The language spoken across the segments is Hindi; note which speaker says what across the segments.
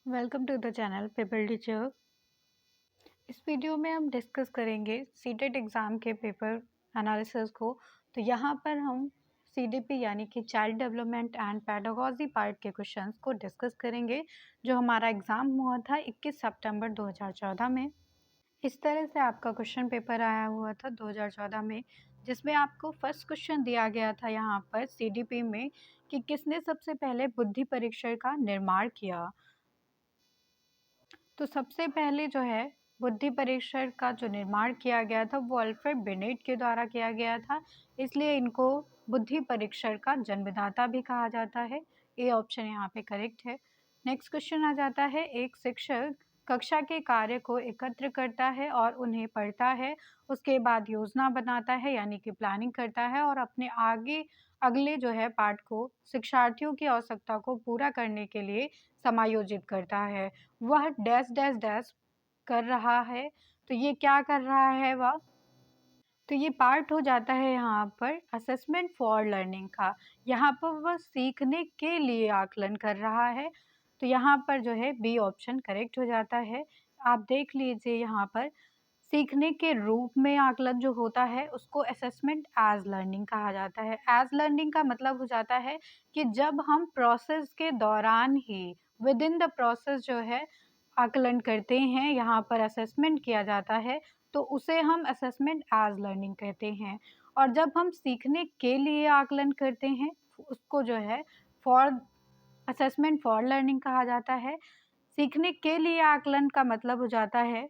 Speaker 1: Welcome to the channel paper teacher. इस वीडियो में हम डिस्कस करेंगे सीटेट एग्ज़ाम के पेपर एनालिसिस को। तो यहाँ पर हम सीडीपी यानी कि child development and pedagogy part के क्वेश्चंस को डिस्कस करेंगे, जो हमारा एग्ज़ाम हुआ था 21 सितंबर 2014 में। इस तरह से आपका क्वेश्चन पेपर आया हुआ था 2014 में, जिसमें आपको फर्स्ट क्वेश्चन दिया गया था यहाँ पर सीडीपी में कि किसने सबसे पहले बुद्धि परीक्षण का निर्माण किया। तो सबसे पहले जो है बुद्धि परीक्षण का जो निर्माण किया गया था वो अल्फ्रेड बिनेट के द्वारा किया गया था, इसलिए इनको बुद्धि परीक्षण का जन्मदाता भी कहा जाता है। ए ऑप्शन यहाँ पे करेक्ट है। नेक्स्ट क्वेश्चन आ जाता है, एक शिक्षक कक्षा के कार्य को एकत्र करता है और उन्हें पढ़ता है, उसके बाद योजना बनाता है यानी कि प्लानिंग करता है और अपने अगले जो है पाठ को शिक्षार्थियों की आवश्यकता को पूरा करने के लिए समायोजित करता है। वह डैश डैश डैश कर रहा है, तो ये क्या कर रहा है वह? तो ये पार्ट हो जाता है यहाँ पर असेसमेंट फॉर लर्निंग का। यहाँ पर वह सीखने के लिए आकलन कर रहा है, तो यहाँ पर जो है बी ऑप्शन करेक्ट हो जाता है। आप देख लीजिए यहाँ पर सीखने के रूप में आकलन जो होता है उसको असेसमेंट एज लर्निंग कहा जाता है। एज लर्निंग का मतलब हो जाता है कि जब हम प्रोसेस के दौरान ही विद इन द प्रोसेस जो है आकलन करते हैं, यहाँ पर असेसमेंट किया जाता है, तो उसे हम असेसमेंट एज लर्निंग कहते हैं। और जब हम सीखने के लिए आकलन करते हैं उसको जो है फॉर असेसमेंट फॉर लर्निंग कहा जाता है। सीखने के लिए आकलन का मतलब हो जाता है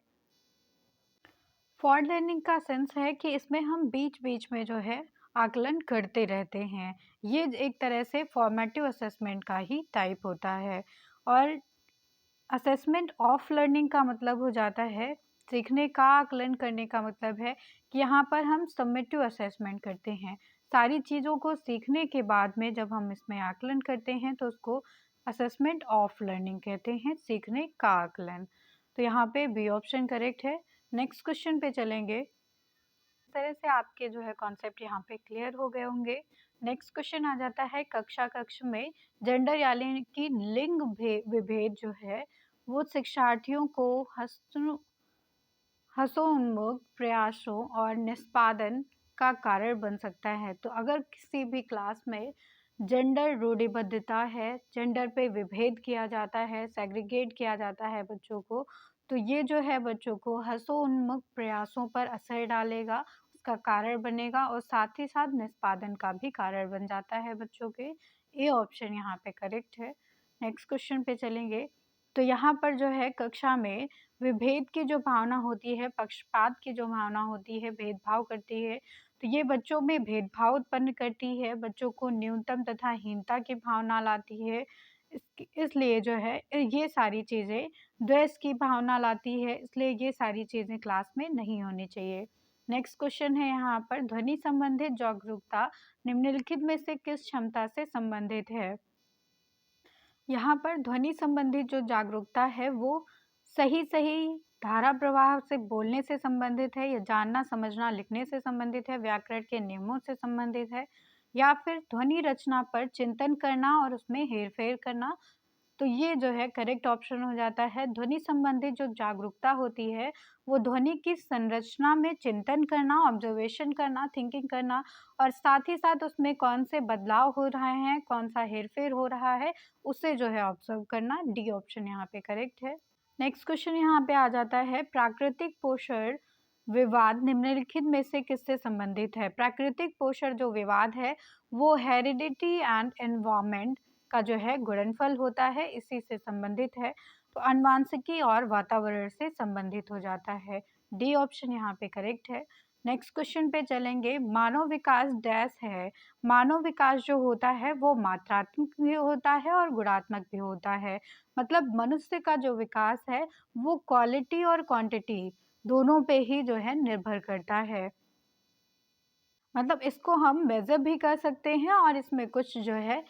Speaker 1: फॉर लर्निंग का सेंस है कि इसमें हम बीच बीच में जो है आकलन करते रहते हैं। ये एक तरह से फॉर्मेटिव असेसमेंट का ही टाइप होता है। और असेसमेंट ऑफ लर्निंग का मतलब हो जाता है सीखने का आकलन करने का मतलब है कि यहाँ पर हम समेटिव असेसमेंट करते हैं। सारी चीज़ों को सीखने के बाद में जब हम इसमें आकलन करते हैं तो उसको असेसमेंट ऑफ लर्निंग कहते हैं, सीखने का आकलन। तो यहाँ पे बी ऑप्शन करेक्ट है। नेक्स्ट क्वेश्चन पे चलेंगे। इस तरह से आपके जो है कॉन्सेप्ट यहाँ पे क्लियर हो गए होंगे। नेक्स्ट क्वेश्चन आ जाता है कक्षा कक्ष में जेंडर यानी कि लिंग विभेद जो है वो शिक्षार्थियों को हंसोन्मुख प्रयासों और निष्पादन का कारण बन सकता है। तो अगर किसी भी क्लास में जेंडर रूढ़िबद्धता है, जेंडर पे विभेद किया जाता है, सेग्रीगेट किया जाता है बच्चों को, तो ये जो है बच्चों को हंसोन्मुख प्रयासों पर असर डालेगा, उसका कारण बनेगा और साथ ही साथ निष्पादन का भी कारण बन जाता है बच्चों के। ए ऑप्शन यहाँ पे करेक्ट है। नेक्स्ट क्वेश्चन पे चलेंगे। तो यहाँ पर जो है कक्षा में विभेद की जो भावना होती है, पक्षपात की जो भावना होती है, भेदभाव करती है, तो ये बच्चों में भेदभाव उत्पन्न करती है, बच्चों को न्यूनतम तथा हीनता की भावना लाती है। इसलिए जो है ये सारी चीज़ें द्वेष की भावना लाती है, इसलिए ये सारी चीज़ें क्लास में नहीं होनी चाहिए। नेक्स्ट क्वेश्चन है यहाँ पर ध्वनि संबंधित जागरूकता निम्नलिखित में से किस क्षमता से संबंधित है? यहाँ पर ध्वनि संबंधित जो जागरूकता है वो सही धारा प्रवाह से बोलने से संबंधित है, या जानना समझना लिखने से संबंधित है, व्याकरण के नियमों से संबंधित है, या फिर ध्वनि रचना पर चिंतन करना और उसमें हेरफेर करना। तो ये जो है करेक्ट ऑप्शन हो जाता है। ध्वनि संबंधित जो जागरूकता होती है वो ध्वनि की संरचना में चिंतन करना, ऑब्जर्वेशन करना, थिंकिंग करना और साथ ही साथ उसमें कौन से बदलाव हो रहे हैं, कौन सा हेरफेर हो रहा है, उसे जो है ऑब्जर्व करना। डी ऑप्शन यहाँ पे करेक्ट है। नेक्स्ट क्वेश्चन यहाँ पे आ जाता है प्राकृतिक पोषण विवाद निम्नलिखित में से किससे संबंधित है? प्राकृतिक पोषण जो विवाद है वो हेरिडिटी एंड एनवायरमेंट का जो है गुणनफल होता है, इसी से संबंधित है। तो आनुवांशिकी और वातावरण से संबंधित हो जाता है। डी ऑप्शन यहाँ पे करेक्ट है। नेक्स्ट क्वेश्चन पे चलेंगे। मानव विकास डैश है। मानव विकास जो होता है वो मात्रात्मक भी होता है और गुणात्मक भी होता है। मतलब मनुष्य का जो विकास है वो क्वालिटी और क्वांटिटी दोनों पे ही जो है निर्भर करता है। मतलब इसको हम मेजर भी कर सकते हैं और इसमें कुछ जो है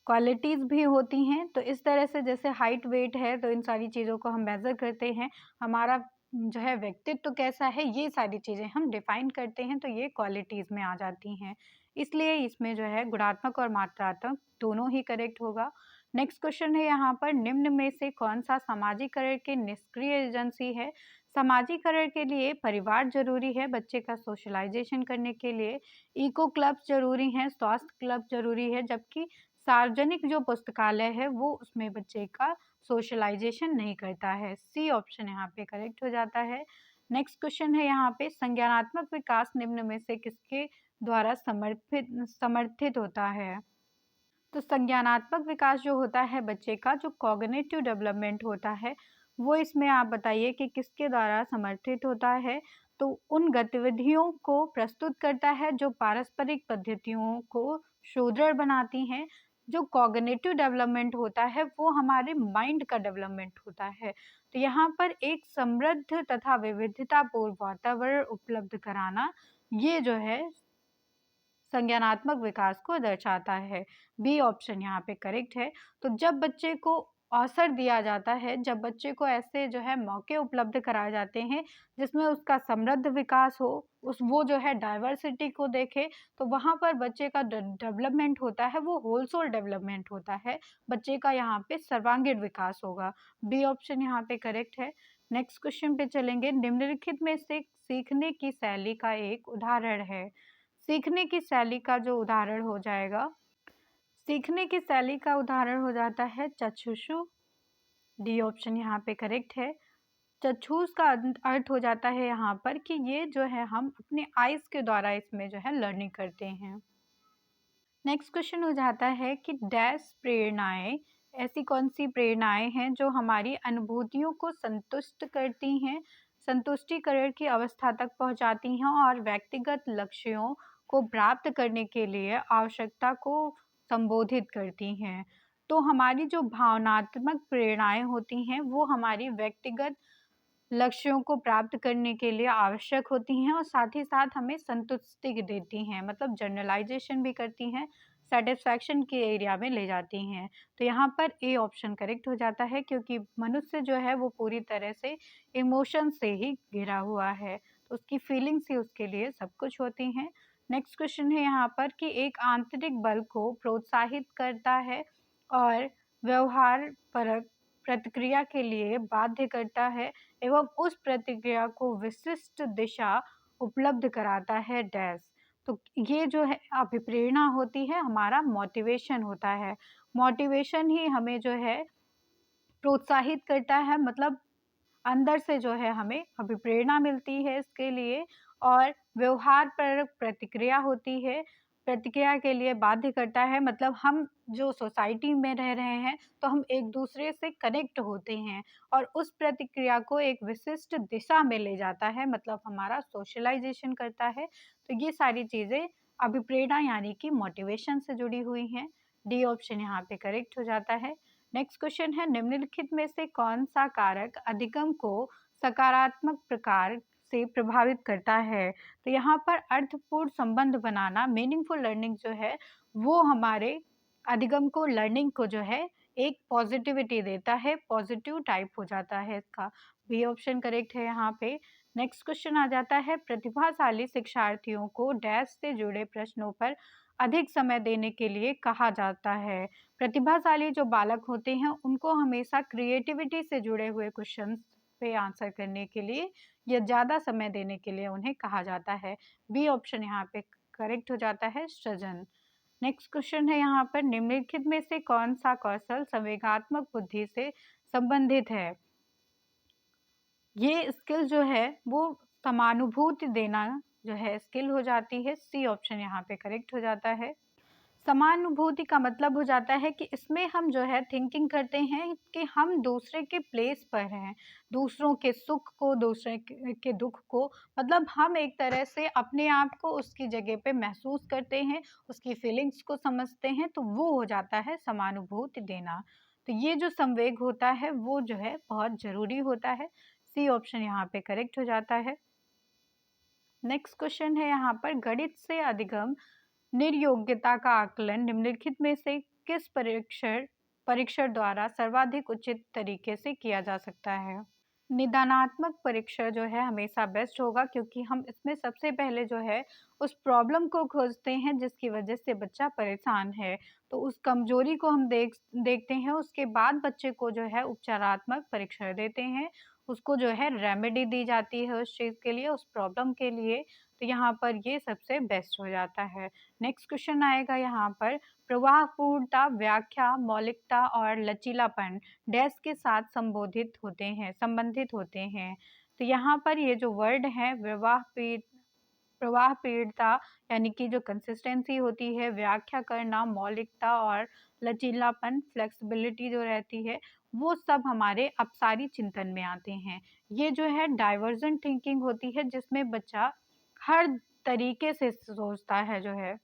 Speaker 1: क्वालिटीज़ भी होती हैं। तो इस तरह से जैसे हाइट वेट है तो इन सारी चीज़ों को हम मेज़र करते हैं। हमारा जो है व्यक्तित्व कैसा है ये सारी चीज़ें हम डिफ़ाइन करते हैं, तो ये क्वालिटीज़ में आ जाती हैं। इसलिए इसमें जो है गुणात्मक और मात्रात्मक दोनों ही करेक्ट होगा। नेक्स्ट क्वेश्चन है यहाँ पर, निम्न में से कौन सा सामाजिकरण के निष्क्रिय एजेंसी है? सामाजिकरण के लिए परिवार जरूरी है, बच्चे का सोशलाइजेशन करने के लिए इको क्लब जरूरी है, स्वास्थ्य क्लब जरूरी है, जबकि सार्वजनिक जो पुस्तकालय है वो उसमें बच्चे का सोशलाइजेशन नहीं करता है। सी ऑप्शन यहाँ पे करेक्ट हो जाता है। नेक्स्ट क्वेश्चन है यहाँ पे, संज्ञानात्मक विकास निम्न में से किसके द्वारा समर्थित होता है? तो संज्ञानात्मक विकास जो होता है बच्चे का, जो कॉग्निटिव डेवलपमेंट होता है, वो इसमें आप बताइए कि किसके द्वारा समर्थित होता है? तो उन गतिविधियों को प्रस्तुत करता है जो पारस्परिक पद्धतियों को सुदृढ़ बनाती हैं। जो कॉग्निटिव डेवलपमेंट होता है वो हमारे माइंड का डेवलपमेंट होता है। तो यहाँ पर एक समृद्ध तथा विविधतापूर्ण वातावरण उपलब्ध कराना, ये जो है संज्ञानात्मक विकास को दर्शाता है। बी ऑप्शन यहाँ पे करेक्ट है। तो जब बच्चे को अवसर दिया जाता है, जब बच्चे को ऐसे जो है मौके उपलब्ध कराए जाते हैं जिसमें उसका समृद्ध विकास हो, उस वो जो है डाइवर्सिटी को देखे, तो वहाँ पर बच्चे का डेवलपमेंट होता है वो होल सोल डेवलपमेंट होता है। बच्चे का यहाँ पे सर्वांगीण विकास होगा। बी ऑप्शन यहाँ पे करेक्ट है। नेक्स्ट क्वेश्चन पे चलेंगे, निम्नलिखित में से सीखने की शैली का एक उदाहरण है। सीखने की शैली का जो उदाहरण हो जाएगा, सीखने की शैली का उदाहरण हो जाता है चक्षुषु। डी ऑप्शन यहाँ पे करेक्ट है। चक्षुष का अर्थ हो जाता है यहाँ पर कि ये जो है हम अपने आइज के द्वारा इसमें जो है लर्निंग करते हैं। नेक्स्ट क्वेश्चन हो जाता है कि डैश प्रेरणाएं, ऐसी कौन सी प्रेरणाएं हैं जो हमारी अनुभूतियों को संतुष्ट करती हैं, संतुष्टिकरण की अवस्था तक पहुंचाती हैं और व्यक्तिगत लक्ष्यों को प्राप्त करने के लिए आवश्यकता को संबोधित करती हैं? तो हमारी जो भावनात्मक प्रेरणाएं होती हैं वो हमारी व्यक्तिगत लक्ष्यों को प्राप्त करने के लिए आवश्यक होती हैं और साथ ही साथ हमें संतुष्टि देती हैं, मतलब जनरलाइजेशन भी करती हैं, सेटिस्फैक्शन के एरिया में ले जाती हैं। तो यहाँ पर ए ऑप्शन करेक्ट हो जाता है, क्योंकि मनुष्य जो है वो पूरी तरह से इमोशन से ही घिरा हुआ है, तो उसकी फीलिंग्स ही उसके लिए सब कुछ होती हैं। नेक्स्ट क्वेश्चन है यहाँ पर कि एक आंतरिक बल को प्रोत्साहित करता है और व्यवहार परक प्रतिक्रिया के लिए बाध्य करता है एवं उस प्रतिक्रिया को विशिष्ट दिशा उपलब्ध कराता है डैश। तो ये जो है अभिप्रेरणा होती है, हमारा मोटिवेशन होता है। मोटिवेशन ही हमें जो है प्रोत्साहित करता है, मतलब अंदर से जो है हमें अभिप्रेरणा मिलती है इसके लिए। और व्यवहार पर प्रतिक्रिया होती है, प्रतिक्रिया के लिए बाध्य करता है, मतलब हम जो सोसाइटी में रह रहे हैं तो हम एक दूसरे से कनेक्ट होते हैं और उस प्रतिक्रिया को एक विशिष्ट दिशा में ले जाता है, मतलब हमारा सोशलाइजेशन करता है। तो ये सारी चीज़ें अभिप्रेरणा यानी कि मोटिवेशन से जुड़ी हुई हैं। डी ऑप्शन यहाँ पे करेक्ट हो जाता है। नेक्स्ट क्वेश्चन है, निम्नलिखित में से कौन सा कारक अधिगम को सकारात्मक प्रकार से प्रभावित करता है? तो यहाँ पर अर्थपूर्ण संबंध बनाना, मीनिंगफुल लर्निंग जो है वो हमारे अधिगम को, लर्निंग को जो है एक पॉजिटिविटी देता है, पॉजिटिव टाइप हो जाता है इसका। बी ऑप्शन करेक्ट है यहाँ पे। नेक्स्ट क्वेश्चन आ जाता है, प्रतिभाशाली शिक्षार्थियों को डैश से जुड़े प्रश्नों पर अधिक समय देने के लिए कहा जाता है। प्रतिभाशाली जो बालक होते हैं उनको हमेशा क्रिएटिविटी से जुड़े हुए क्वेश्चन पे आंसर करने के लिए या ज़्यादा समय देने के लिए उन्हें कहा जाता है। बी ऑप्शन यहाँ पे करेक्ट हो जाता है, सृजन। नेक्स्ट क्वेश्चन है यहाँ पर, निम्नलिखित में से कौन सा कौशल संवेगात्मक बुद्धि से संबंधित है? ये स्किल जो है वो समानुभूति देना जो है स्किल हो जाती है। सी ऑप्शन यहाँ पे करेक्ट हो जाता है। समानुभूति का मतलब हो जाता है कि इसमें हम जो है थिंकिंग करते हैं कि हम दूसरे के प्लेस पर हैं, दूसरों के सुख को, दूसरे के दुख को, मतलब हम एक तरह से अपने आप को उसकी जगह पे महसूस करते हैं, उसकी फीलिंग्स को समझते हैं, तो वो हो जाता है समानुभूति देना। तो ये जो संवेग होता है वो जो है बहुत ज़रूरी होता है। सी ऑप्शन यहाँ पे करेक्ट हो जाता है। नेक्स्ट क्वेश्चन है यहाँ पर, गणित से अधिगम निर्योग्यता का आकलन निम्नलिखित में से किस परीक्षण परीक्षण द्वारा सर्वाधिक उचित तरीके से किया जा सकता है? निदानात्मक परीक्षण जो है हमेशा बेस्ट होगा, क्योंकि हम इसमें सबसे पहले जो है उस प्रॉब्लम को खोजते हैं जिसकी वजह से बच्चा परेशान है। तो उस कमजोरी को हम देखते हैं, उसके बाद बच्चे को जो है उपचारात्मक परीक्षण देते हैं। उसको जो है रेमेडी दी जाती है उस चीज़ के लिए, उस प्रॉब्लम के लिए। तो यहाँ पर ये सबसे बेस्ट हो जाता है। नेक्स्ट क्वेश्चन आएगा यहाँ पर, प्रवाहपूर्णता, व्याख्या, मौलिकता और लचीलापन डैश के साथ संबंधित होते हैं। तो यहाँ पर ये जो वर्ड है, प्रवाहपीड़ता यानी कि जो कंसिस्टेंसी होती है, व्याख्या करना, मौलिकता और लचीलापन, फ्लेक्सिबिलिटी जो रहती है, वो सब हमारे अपसारी चिंतन में आते हैं। ये जो है डाइवर्जेंट थिंकिंग होती है, जिसमें बच्चा हर तरीके से सोचता है जो है।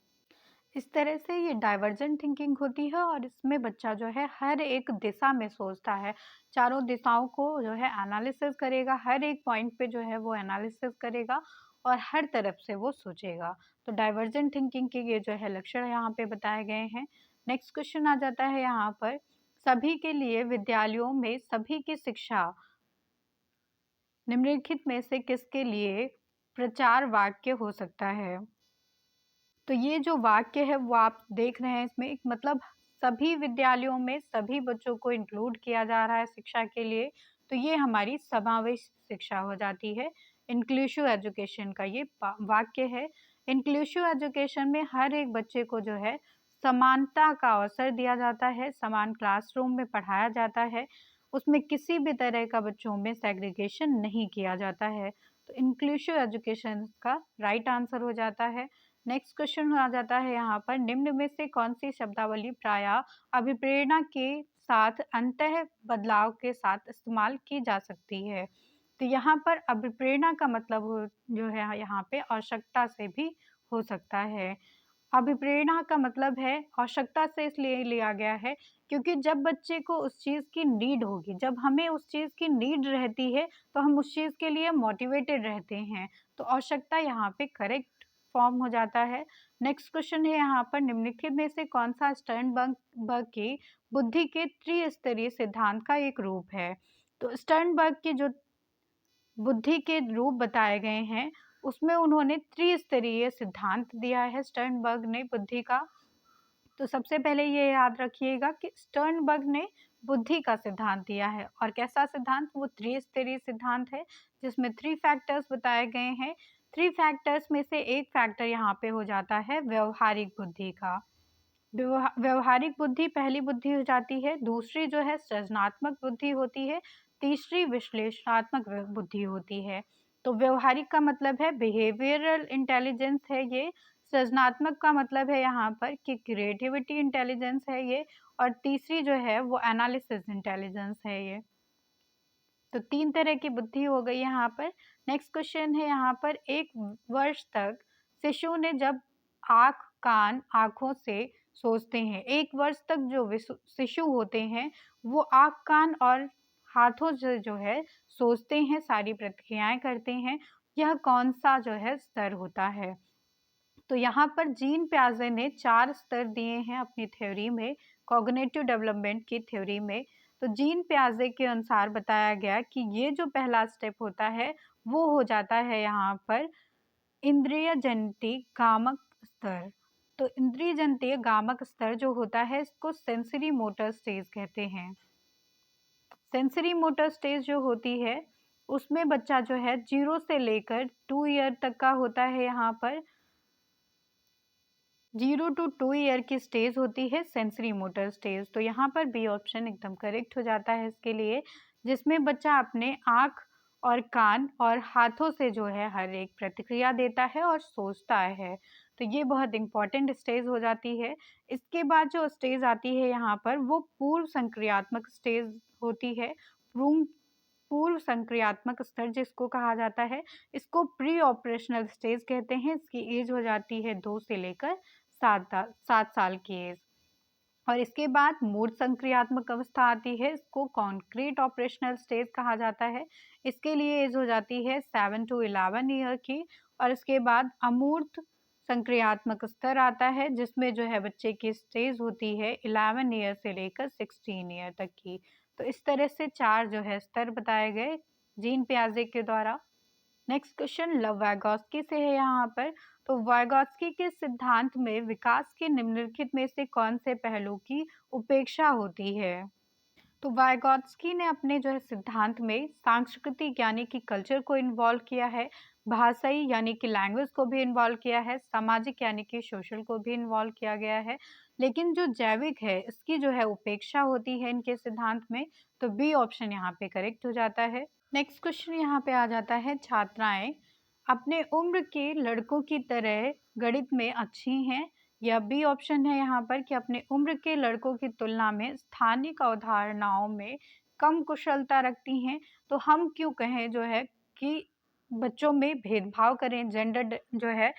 Speaker 1: इस तरह से ये डाइवर्जेंट थिंकिंग होती है और इसमें बच्चा जो है हर एक दिशा में सोचता है, चारों दिशाओं को जो है एनालिसिस करेगा, हर एक पॉइंट पे जो है वो एनालिसिस करेगा और हर तरफ से वो सोचेगा। तो डाइवर्जेंट थिंकिंग के ये जो है लक्षण यहाँ पे बताए गए हैं। नेक्स्ट क्वेश्चन आ जाता है यहाँ पर, सभी के लिए विद्यालयों में सभी की शिक्षा निम्नलिखित में से किसके लिए प्रचार वाक्य हो सकता है? तो ये जो वाक्य है वो आप देख रहे हैं, इसमें एक मतलब सभी विद्यालयों में सभी बच्चों को इंक्लूड किया जा रहा है शिक्षा के लिए। तो ये हमारी समावेश शिक्षा हो जाती है। इंक्लूसिव एजुकेशन का ये वाक्य है। इंक्लूसिव एजुकेशन में हर एक बच्चे को जो है समानता का अवसर दिया जाता है, समान क्लासरूम में पढ़ाया जाता है, उसमें किसी भी तरह का बच्चों में सेग्रीगेशन नहीं किया जाता है। तो इंक्लूसिव एजुकेशन का राइट आंसर हो जाता है। नेक्स्ट क्वेश्चन आ जाता है यहाँ पर, निम्न में से कौन सी शब्दावली प्रायः अभिप्रेरणा के साथ अंतः बदलाव के साथ इस्तेमाल की जा सकती है? तो यहाँ पर अभिप्रेरणा का मतलब जो है यहाँ पे आवश्यकता से भी हो सकता है। अभिप्रेरणा का मतलब है आवश्यकता से इसलिए लिया गया है क्योंकि जब बच्चे को उस चीज़ की नीड होगी, जब हमें उस चीज़ की नीड रहती है तो हम उस चीज़ के लिए मोटिवेटेड रहते हैं। तो आवश्यकता यहाँ पे करेक्ट फॉर्म हो जाता है। नेक्स्ट क्वेश्चन है यहाँ पर, निम्नलिखित में से कौन सा स्टर्नबर्ग की बुद्धि के त्रिस्तरीय सिद्धांत का एक रूप है? तो स्टर्नबर्ग की जो बुद्धि के रूप बताए गए हैं उसमें उन्होंने त्रिस्तरीय सिद्धांत दिया है स्टर्नबर्ग ने बुद्धि का। तो सबसे पहले ये याद रखिएगा कि स्टर्नबर्ग ने बुद्धि का सिद्धांत दिया है और कैसा सिद्धांत, वो त्रिस्तरीय सिद्धांत है जिसमें 3 फैक्टर्स बताए गए हैं। 3 फैक्टर्स में से एक फैक्टर यहाँ पे हो जाता है व्यवहारिक बुद्धि का। व्यवहारिक बुद्धि पहली बुद्धि हो जाती है, दूसरी जो है सृजनात्मक बुद्धि होती है, तीसरी विश्लेषणात्मक बुद्धि होती है। तो व्यवहारिक का मतलब है बिहेवियरल इंटेलिजेंस है ये, सृजनात्मक का मतलब है यहाँ पर कि क्रिएटिविटी इंटेलिजेंस है ये, और तीसरी जो है वो एनालिसिस इंटेलिजेंस है ये। तो 3 तरह की बुद्धि हो गई यहाँ पर। नेक्स्ट क्वेश्चन है यहाँ पर, 1 वर्ष तक शिशु ने जब आँख, कान, आँखों से सोचते हैं, 1 वर्ष तक जो शिशु होते हैं वो आँख, कान और हाथों से जो है सोचते हैं, सारी प्रक्रियाएं करते हैं। यह कौन सा जो है स्तर होता है? तो यहाँ पर जीन प्याजे ने 4 स्तर दिए हैं अपनी थ्योरी में, कॉग्निटिव डेवलपमेंट की थ्योरी में। तो जीन प्याजे के अनुसार बताया गया कि ये जो पहला स्टेप होता है वो हो जाता है यहाँ पर इंद्रिय जनित गामक स्तर। तो इंद्रिय जनित गामक स्तर जो होता है इसको सेंसरी मोटर स्टेज कहते हैं। सेंसरी मोटर स्टेज जो होती है उसमें बच्चा जो है 0 से लेकर 2 ईयर तक का होता है। यहाँ पर 0 to 2 ईयर की स्टेज होती है सेंसरी मोटर स्टेज। तो यहाँ पर बी ऑप्शन एकदम करेक्ट हो जाता है इसके लिए, जिसमें बच्चा अपने आँख और कान और हाथों से जो है हर एक प्रतिक्रिया देता है और सोचता है। तो ये बहुत इंपॉर्टेंट स्टेज हो जाती है। इसके बाद जो स्टेज आती है यहाँ पर वो पूर्व संक्रियात्मक स्टेज होती है। पूर्व संक्रियात्मक स्तर जिसको कहा जाता है, इसको प्री ऑपरेशनल स्टेज कहते हैं। इसकी एज हो जाती है 2 से लेकर 7 साल की एज। और इसके बाद मूर्त संक्रियात्मक अवस्था आती है, इसको कॉन्क्रीट ऑपरेशनल स्टेज कहा जाता है। इसके लिए एज हो जाती है 7 to 11 ईयर की। और इसके बाद अमूर्त संक्रियात्मक स्तर आता है जिसमें जो है बच्चे की स्टेज होती है 11 ईयर से लेकर 16 ईयर तक की। तो इस तरह से 4 जो है स्तर बताए गए जीन पियाजे के द्वारा। नेक्स्ट क्वेश्चन लव वाइगोत्स्की से है यहाँ पर। तो वाइगोत्स्की के सिद्धांत में विकास के निम्नलिखित में से कौन से पहलू की उपेक्षा होती है? तो वाइगोत्स्की ने अपने जो है सिद्धांत में सांस्कृतिक यानी कि कल्चर को इन्वॉल्व किया है, भाषाई यानी कि लैंग्वेज को भी इन्वॉल्व किया है, सामाजिक यानी कि सोशल को भी इन्वॉल्व किया गया है, लेकिन जो जैविक है इसकी जो है उपेक्षा होती है इनके सिद्धांत में। तो बी ऑप्शन यहाँ पे करेक्ट हो जाता है। नेक्स्ट क्वेश्चन यहाँ पे आ जाता है, छात्राएं अपने उम्र के लड़कों की तरह गणित में अच्छी हैं, या बी ऑप्शन है यहाँ पर कि अपने उम्र के लड़कों की तुलना में स्थानिक अवधारणाओं में कम कुशलता रखती हैं। तो हम क्यों कहें जो है कि बच्चों में भेदभाव करें, जेंडर जो है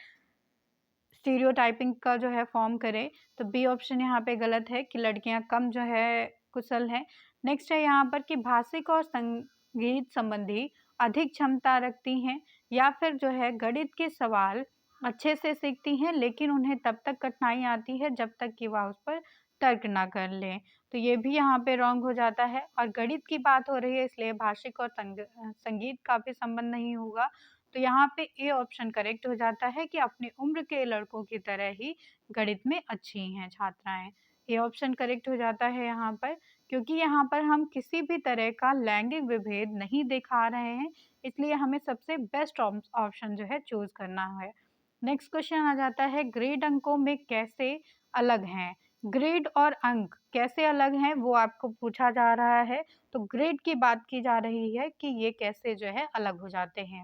Speaker 1: स्टीरियोटाइपिंग का जो है फॉर्म करें। तो बी ऑप्शन यहाँ पे गलत है कि लड़कियां कम जो है कुशल हैं। नेक्स्ट है यहाँ पर कि भाषिक और संगीत संबंधी अधिक क्षमता रखती हैं, या फिर जो है गणित के सवाल अच्छे से सीखती हैं लेकिन उन्हें तब तक कठिनाई आती है जब तक कि वह उस पर तर्क ना कर लें। तो ये भी यहाँ पे रॉन्ग हो जाता है, और गणित की बात हो रही है इसलिए भाषिक और संगीत का भी संबंध नहीं होगा। तो यहाँ पे ए ऑप्शन करेक्ट हो जाता है कि अपनी उम्र के लड़कों की तरह ही गणित में अच्छी हैं छात्राएं। ए ऑप्शन करेक्ट हो जाता है यहाँ पर, क्योंकि यहाँ पर हम किसी भी तरह का लैंगिक विभेद नहीं दिखा रहे हैं, इसलिए हमें सबसे बेस्ट ऑप्शन जो है चूज करना है। नेक्स्ट क्वेश्चन आ जाता है, ग्रेड अंकों में कैसे अलग हैं? ग्रेड और अंक कैसे अलग हैं वो आपको पूछा जा रहा है। तो ग्रेड की बात की जा रही है कि ये कैसे जो है अलग हो जाते हैं।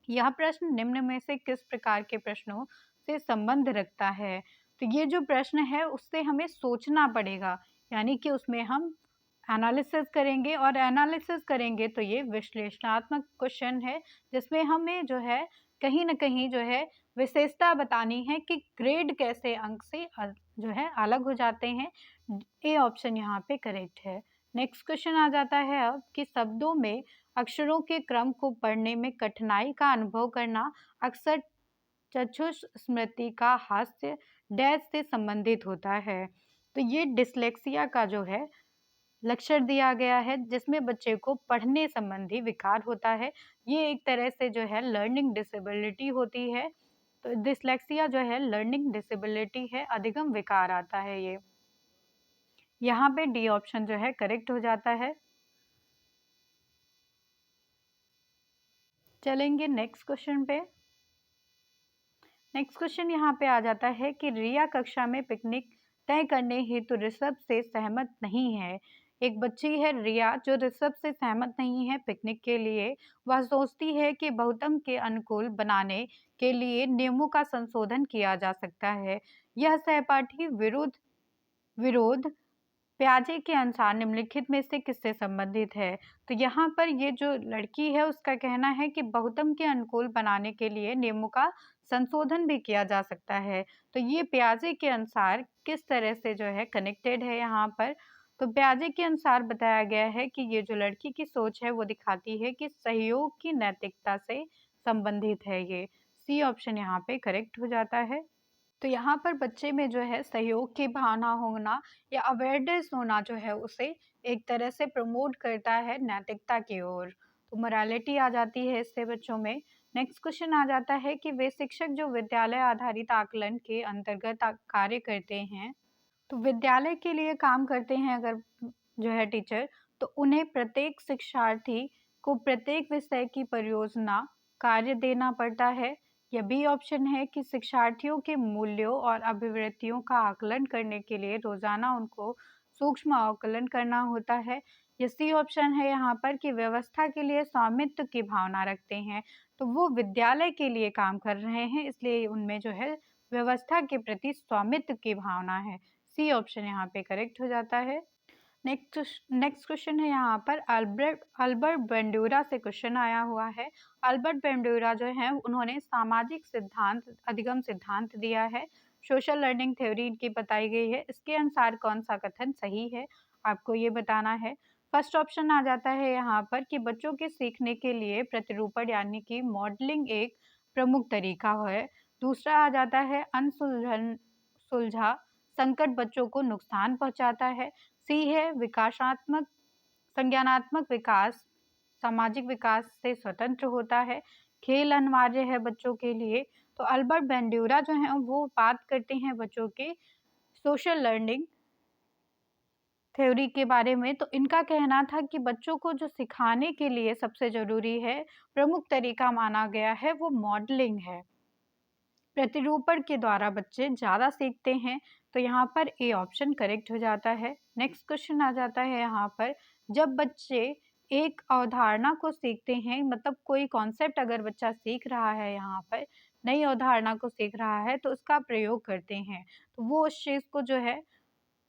Speaker 1: यह प्रश्न निम्न में से किस प्रकार के प्रश्नों से संबंध रखता है? तो ये जो प्रश्न है उससे हमें सोचना पड़ेगा, यानी कि उसमें हम एनालिसिस करेंगे, और एनालिसिस करेंगे तो ये विश्लेषणात्मक क्वेश्चन है जिसमें हमें जो है कहीं ना कहीं जो है विशेषता बतानी है कि ग्रेड कैसे अंक से जो है अलग हो जाते हैं। ए ऑप्शन यहाँ पे करेक्ट है। नेक्स्ट क्वेश्चन आ जाता है अब कि शब्दों में अक्षरों के क्रम को पढ़ने में कठिनाई का अनुभव करना अक्सर चक्षुष स्मृति का हास्य डैश से संबंधित होता है। तो ये डिसलेक्सिया का जो है लक्षण दिया गया है जिसमें बच्चे को पढ़ने संबंधी विकार होता है। ये एक तरह से जो है लर्निंग डिसेबिलिटी होती है। तो डिसलेक्सिया जो है लर्निंग डिसेबिलिटी है, अधिगम विकार आता है ये। यहाँ पे डी ऑप्शन जो है करेक्ट हो जाता है। चलेंगे नेक्स्ट क्वेश्चन पे। नेक्स्ट क्वेश्चन यहाँ पे आ जाता है कि रिया कक्षा में पिकनिक तय करने हेतु ऋषभ से सहमत नहीं है। एक बच्ची है रिया जो ऋषभ से सहमत नहीं है पिकनिक के लिए। वह सोचती है कि बहुतम के अनुकूल बनाने के लिए नियमों का संशोधन किया जा सकता है। यह सहपाठी विरोध विरोध प्याजे के अनुसार निम्नलिखित में से किससे संबंधित है? तो यहाँ पर ये जो लड़की है उसका कहना है कि बहुतम के अनुकूल बनाने के लिए नियमों का संशोधन भी किया जा सकता है। तो ये प्याजे के अनुसार किस तरह से जो है कनेक्टेड है यहाँ पर? तो प्याजे के अनुसार बताया गया है कि ये जो लड़की की सोच है वो दिखाती है कि सहयोग की नैतिकता से संबंधित है ये। सी ऑप्शन यहाँ पे करेक्ट हो जाता है। तो यहाँ पर बच्चे में जो है सहयोग की भावना होना या अवेयरनेस होना जो है उसे एक तरह से प्रमोट करता है नैतिकता की ओर। तो मोरालिटी आ जाती है इससे बच्चों में। नेक्स्ट क्वेश्चन आ जाता है कि वे शिक्षक जो विद्यालय आधारित आकलन के अंतर्गत कार्य करते हैं, तो विद्यालय के लिए काम करते हैं अगर जो है टीचर, तो उन्हें प्रत्येक शिक्षार्थी को प्रत्येक विषय की परियोजना कार्य देना पड़ता है। या बी ऑप्शन है कि शिक्षार्थियों के मूल्यों और अभिवृत्तियों का आकलन करने के लिए रोजाना उनको सूक्ष्म आकलन करना होता है। या सी ऑप्शन है यहाँ पर कि व्यवस्था के लिए स्वामित्व की भावना रखते हैं। तो वो विद्यालय के लिए काम कर रहे हैं इसलिए उनमें जो है व्यवस्था के प्रति स्वामित्व की भावना है। सी ऑप्शन यहाँ पे करेक्ट हो जाता है। नेक्स्ट क्वेश्चन है यहाँ पर अल्बर्ट अल्बर्ट बेंडूरा से क्वेश्चन आया हुआ है। अल्बर्ट बेंडूरा जो है उन्होंने सामाजिक सिद्धांत अधिगम सिद्धांत दिया है। सोशल लर्निंग थ्योरी इनकी बताई गई है। इसके अनुसार कौन सा कथन सही है आपको ये बताना है। फर्स्ट ऑप्शन आ जाता है यहाँ पर कि बच्चों के सीखने के लिए प्रतिरूपण यानी कि मॉडलिंग एक प्रमुख तरीका है। दूसरा आ जाता है अनसुलझन सुलझा संकट बच्चों को नुकसान पहुंचाता है। सी है विकासात्मक संज्ञानात्मक विकास सामाजिक विकास से स्वतंत्र होता है, खेल अनिवार्य है बच्चों के लिए। तो अल्बर्ट बैंड्यूरा जो हैं वो बात करते हैं बच्चों के सोशल लर्निंग थ्योरी के बारे में। तो इनका कहना था कि बच्चों को जो सिखाने के लिए सबसे ज़रूरी है, प्रमुख तरीका माना गया है, वो मॉडलिंग है। प्रतिरूपण के द्वारा बच्चे ज़्यादा सीखते हैं, तो यहाँ पर ए ऑप्शन करेक्ट हो जाता है। नेक्स्ट क्वेश्चन आ जाता है यहाँ पर, जब बच्चे एक अवधारणा को सीखते हैं, मतलब कोई कॉन्सेप्ट अगर बच्चा सीख रहा है, यहाँ पर नई अवधारणा को सीख रहा है, तो उसका प्रयोग करते हैं, तो वो उस चीज़ को जो है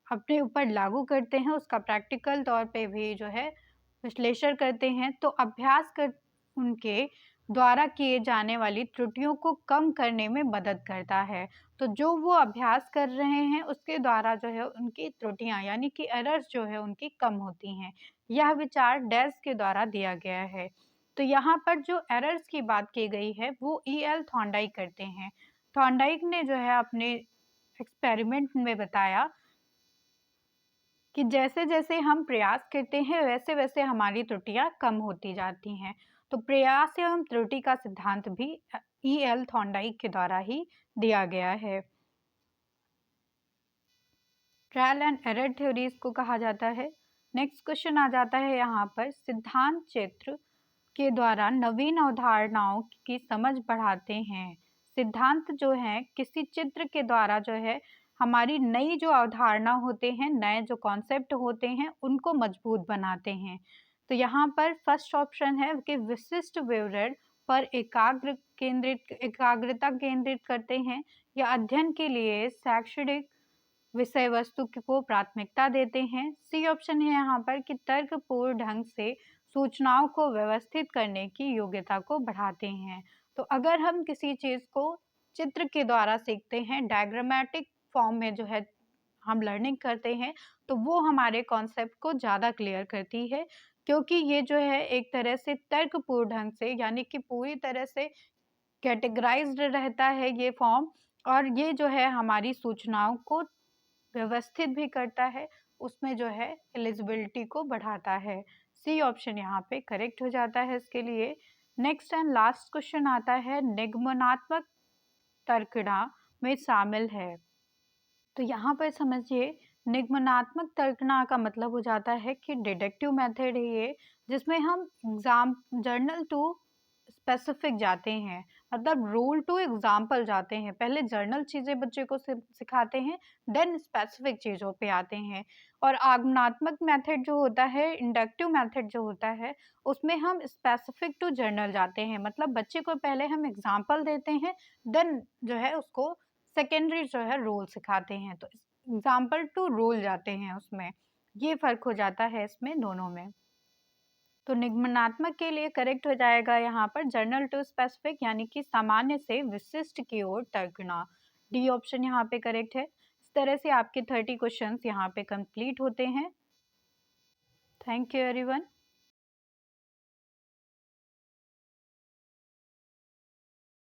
Speaker 1: अपने ऊपर लागू करते हैं, उसका प्रैक्टिकल तौर पे भी जो है विश्लेषण करते हैं। तो अभ्यास कर उनके द्वारा किए जाने वाली त्रुटियों को कम करने में मदद करता है। तो जो वो अभ्यास कर रहे हैं उसके द्वारा जो है उनकी त्रुटियां यानी कि एरर्स जो है उनकी कम होती हैं। यह विचार डेस के द्वारा दिया गया है। तो यहाँ पर जो एरर्स की बात की गई है वो E.L. थॉर्नडाइक करते हैं। थॉर्नडाइक ने जो है अपने एक्सपेरिमेंट में बताया कि जैसे-जैसे हम प्रयास करते हैं वैसे-वैसे हमारी त्रुटियाँ कम होती जाती हैं। तो प्रयास एवं त्रुटि का सिद्धांत भी E.L. थॉर्नडाइक के द्वारा ही दिया गया है। ट्रायल एंड एरर थ्योरीज को कहा जाता है। नेक्स्ट क्वेश्चन आ जाता है यहाँ पर, सिद्धांत चित्र के द्वारा नवीन अवधारणाओं की समझ बढ़ाते हैं। सिद्धांत जो है किसी चित्र के द्वारा जो है हमारी नई जो अवधारणा होते हैं, नए जो कॉन्सेप्ट होते हैं उनको मजबूत बनाते हैं। तो यहाँ पर फर्स्ट ऑप्शन है कि विशिष्ट विवरण पर एकाग्रता केंद्रित करते हैं, या अध्ययन के लिए शैक्षणिक विषय वस्तु को प्राथमिकता देते हैं। सी ऑप्शन है यहाँ पर कि तर्कपूर्ण ढंग से सूचनाओं को व्यवस्थित करने की योग्यता को बढ़ाते हैं। तो अगर हम किसी चीज़ को चित्र के द्वारा सीखते हैं, डायग्रामेटिक फॉर्म में जो है हम लर्निंग करते हैं, तो वो हमारे कॉन्सेप्ट को ज़्यादा क्लियर करती है, क्योंकि ये जो है एक तरह से तर्कपूर्ण ढंग से यानी कि पूरी तरह से कैटेगराइज्ड रहता है ये फॉर्म, और ये जो है हमारी सूचनाओं को व्यवस्थित भी करता है, उसमें जो है एलिजिबिलिटी को बढ़ाता है। सी ऑप्शन यहाँ पे करेक्ट हो जाता है इसके लिए। नेक्स्ट एंड लास्ट क्वेश्चन आता है, निगमनात्मक तर्कणा में शामिल है। तो यहाँ पर समझिए, निगमनात्मक तर्कणा का मतलब हो जाता है कि डिडक्टिव मेथड है ये, जिसमें हम एग्जाम जर्नल टू स्पेसिफिक जाते हैं, मतलब रूल टू एग्जाम्पल जाते हैं। पहले जर्नल चीज़ें बच्चे को सिखाते हैं, देन स्पेसिफिक चीज़ों पे आते हैं। और आगमनात्मक मेथड जो होता है, इंडक्टिव मेथड जो होता है, उसमें हम स्पेसिफिक टू जर्नल जाते हैं, मतलब बच्चे को पहले हम एग्जाम्पल देते हैं, देन जो है उसको सेकेंडरी जो है रूल सिखाते हैं। तो एग्जाम्पल टू रूल जाते हैं उसमें, ये फर्क हो जाता है इसमें दोनों में। तो निगमनात्मक के लिए करेक्ट हो जाएगा यहाँ पर जर्नल टू स्पेसिफिक, यानी कि सामान्य से विशिष्ट की ओर तर्कना। डी ऑप्शन यहाँ पे करेक्ट है। इस तरह से आपके 30 क्वेश्चंस यहाँ पे कंप्लीट होते हैं। Thank you everyone.